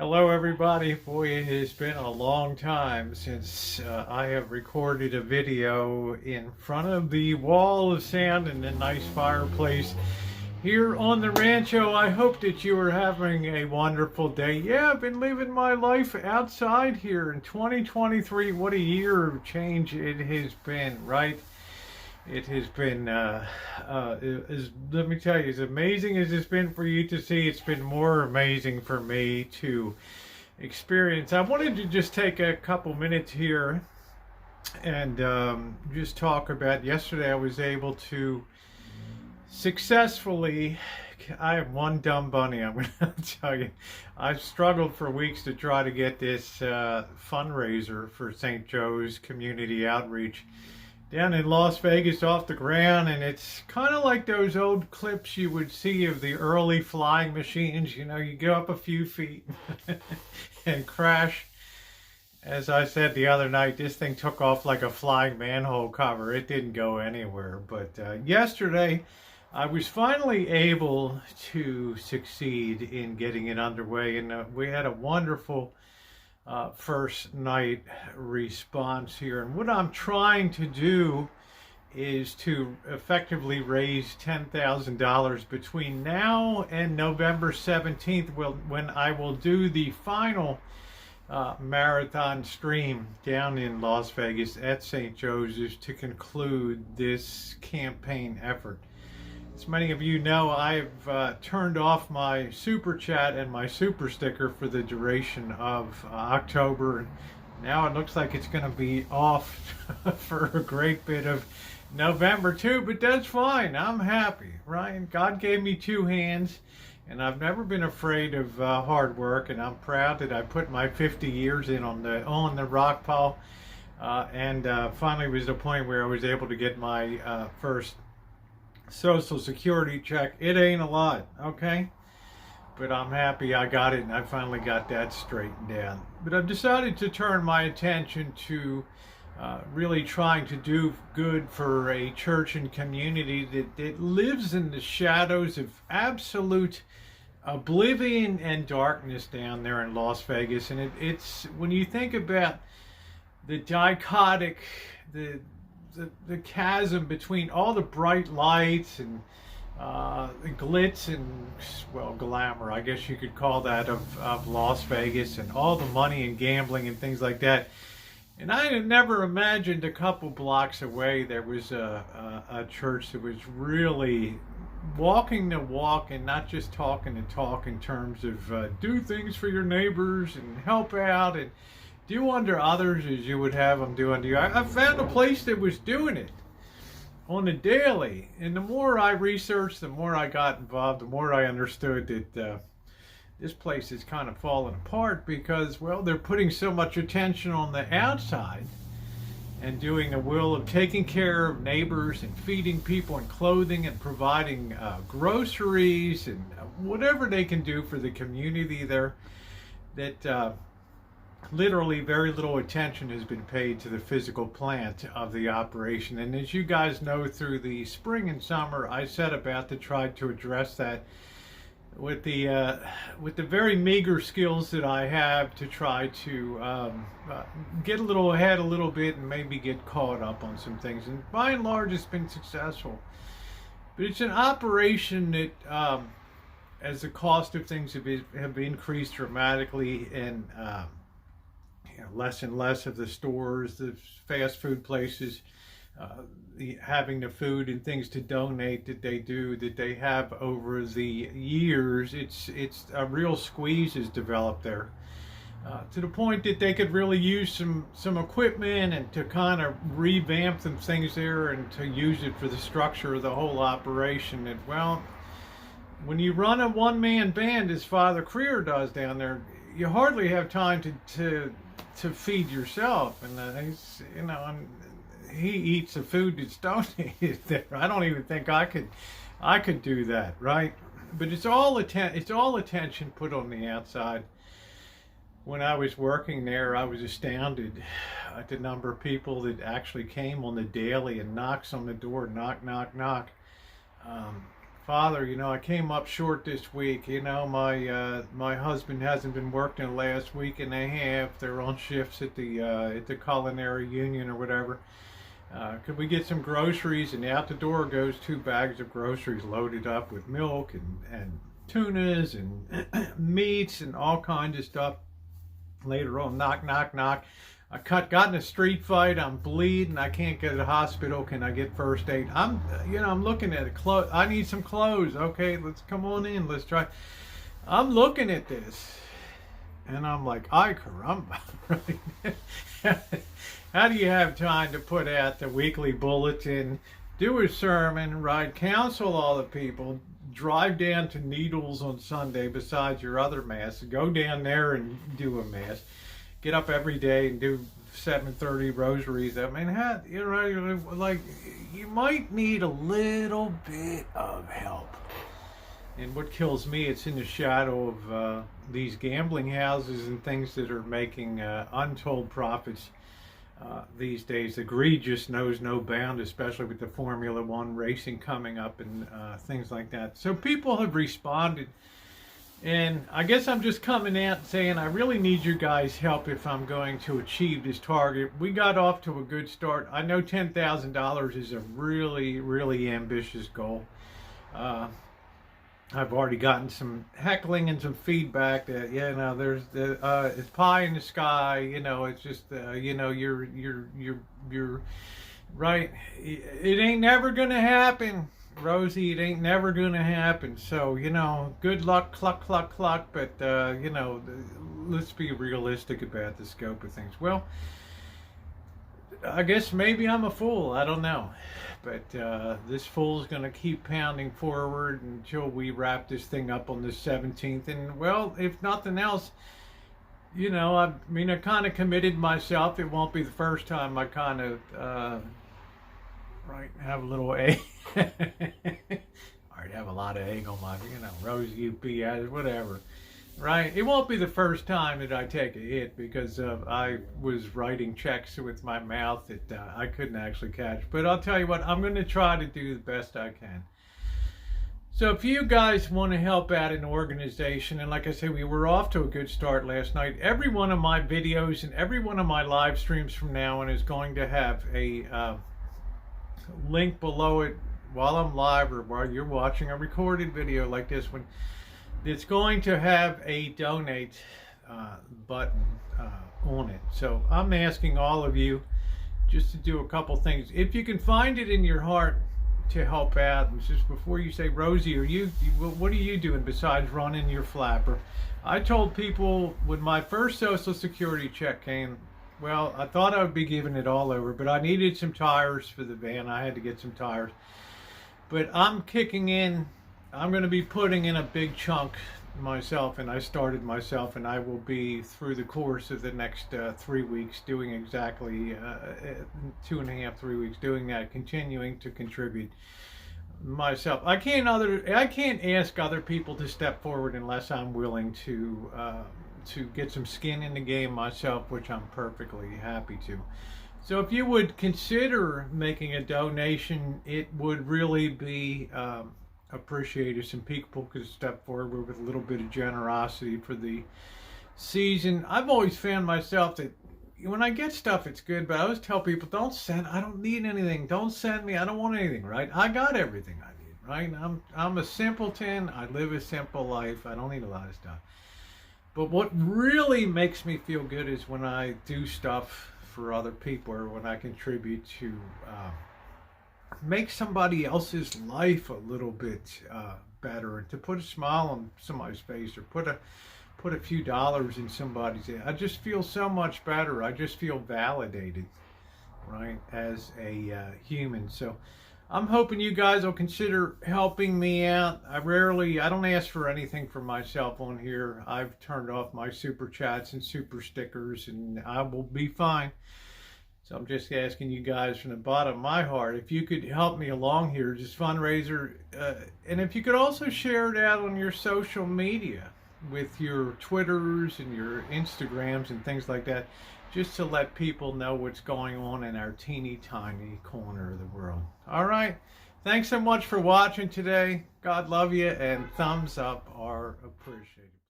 Hello, everybody. Boy, it has been a long time since I have recorded a video in front of the wall of sand and a nice fireplace here on the rancho. I hope that you are having a wonderful day. Yeah, I've been living my life outside here in 2023. What a year of change it has been, right? It has been, let me tell you, as amazing as it's been for you to see, it's been more amazing for me to experience. I wanted to just take a couple minutes here and just talk about yesterday. I was able to successfully. I have one dumb bunny. I'm going to tell you. I've struggled for weeks to try to get this fundraiser for St. Joe's Community Outreach down in Las Vegas off the ground, and it's kind of like those old clips you would see of the early flying machines. You know, you go up a few feet and crash. As I said the other night, this thing took off like a flying manhole cover. It didn't go anywhere. But yesterday, I was finally able to succeed in getting it underway, and we had a wonderful first night response here. And what I'm trying to do is to effectively raise $10,000 between now and November 17th, when I will do the final marathon stream down in Las Vegas at St. Joseph's to conclude this campaign effort. As many of you know, I've turned off my super chat and my super sticker for the duration of October. Now it looks like it's going to be off for a great bit of November too, but that's fine. I'm happy, right? God gave me two hands, and I've never been afraid of hard work, and I'm proud that I put my 50 years in on the rock pile, and finally was the point where I was able to get my first Social Security check. It ain't a lot, okay? But I'm happy I got it, and I finally got that straightened down. But I've decided to turn my attention to really trying to do good for a church and community that lives in the shadows of absolute oblivion and darkness down there in Las Vegas. And it's when you think about the dichotic, the chasm between all the bright lights and the glitz and, well, glamour, I guess you could call that, of Las Vegas, and all the money and gambling and things like that. And I had never imagined a couple blocks away there was a church that was really walking the walk and not just talking the talk in terms of do things for your neighbors and help out and do unto others as you would have them do unto you. I found a place that was doing it on the daily. And the more I researched, the more I got involved, the more I understood that this place is kind of falling apart because, well, they're putting so much attention on the outside and doing the will of taking care of neighbors and feeding people and clothing and providing groceries and whatever they can do for the community there, that literally very little attention has been paid to the physical plant of the operation. And as you guys know, through the spring and summer, I set about to try to address that with the very meager skills that I have to try to get a little ahead a little bit and maybe get caught up on some things. And by and large, it's been successful. But it's an operation that, as the cost of things have increased dramatically, and less and less of the stores, the fast food places, having the food and things to donate that they have over the years, it's a real squeeze has developed there, to the point that they could really use some equipment and to kind of revamp some things there and to use it for the structure of the whole operation. And, well, when you run a one-man band, as Father Creer does down there, you hardly have time to feed yourself. And he's, he eats the food that's donated there. I don't even think I could do that, right? But it's all attention put on the outside. When I was working there, I was astounded at the number of people that actually came on the daily and knocks on the door, knock, knock, knock. Father, I came up short this week. My husband hasn't been working the last week and a half. They're on shifts at the culinary union or whatever. Could we get some groceries? And out the door goes 2 bags of groceries loaded up with milk and tunas and meats and all kinds of stuff. Later on, knock, knock, knock. Got in a street fight. I'm bleeding. I can't get to the hospital. Can I get first aid? I'm looking at it. I need some clothes. Okay, let's come on in. Let's try. I'm looking at this, and I'm like, ay caramba. How do you have time to put out the weekly bulletin, do a sermon, right? Counsel all the people, drive down to Needles on Sunday besides your other mass, go down there and do a mass. Get up every day and do 7:30 rosaries. I mean, you might need a little bit of help. And what kills me, it's in the shadow of these gambling houses and things that are making untold profits these days. The greed just knows no bound, especially with the Formula One racing coming up and things like that. So people have responded. And I guess I'm just coming out saying I really need you guys' help if I'm going to achieve this target. We got off to a good start. I know $10,000 is a really, really ambitious goal. I've already gotten some heckling and some feedback that there's it's pie in the sky. It's just you're right. It ain't never gonna happen. Rosie, it ain't never gonna happen. So, good luck, cluck, cluck, cluck. But, let's be realistic about the scope of things. Well, I guess maybe I'm a fool. I don't know. But this fool's gonna keep pounding forward until we wrap this thing up on the 17th. And, well, if nothing else, I kind of committed myself. It won't be the first time I kind of, have a little egg. I already have a lot of egg on my, Rosie UPS, whatever. Right? It won't be the first time that I take a hit because I was writing checks with my mouth that I couldn't actually catch. But I'll tell you what, I'm going to try to do the best I can. So if you guys want to help out an organization, and like I said, we were off to a good start last night. Every one of my videos and every one of my live streams from now on is going to have a link below it while I'm live or while you're watching a recorded video like this one. It's going to have a donate button on it. So I'm asking all of you just to do a couple things. If you can find it in your heart to help out, and just before you say, Rosie, what are you doing besides running your flapper? I told people when my first Social Security check came, well, I thought I would be giving it all over, but I needed some tires for the van. I had to get some tires. But I'm kicking in. I'm going to be putting in a big chunk myself, and I started myself, and I will be through the course of the next 3 weeks doing exactly 2.5, 3 weeks doing that, continuing to contribute myself. I can't ask other people to step forward unless I'm willing to get some skin in the game myself, which I'm perfectly happy to. So if you would consider making a donation, it would really be appreciated. Some people could step forward with a little bit of generosity for the season. I've always found myself that when I get stuff, it's good, but I always tell people, I don't need anything. Don't send me. I don't want anything, right? I got everything I need, right? I'm a simpleton. I live a simple life. I don't need a lot of stuff. But what really makes me feel good is when I do stuff for other people, or when I contribute to make somebody else's life a little bit better, and to put a smile on somebody's face, or put a few dollars in somebody's head. I just feel so much better. I just feel validated, right, as a human. So I'm hoping you guys will consider helping me out. I don't ask for anything for myself on here. I've turned off my super chats and super stickers, and I will be fine. So I'm just asking you guys from the bottom of my heart, if you could help me along here, just fundraiser. And if you could also share it out on your social media with your Twitters and your Instagrams and things like that, just to let people know what's going on in our teeny tiny corner of the world. All right. Thanks so much for watching today. God love you, and thumbs up are appreciated.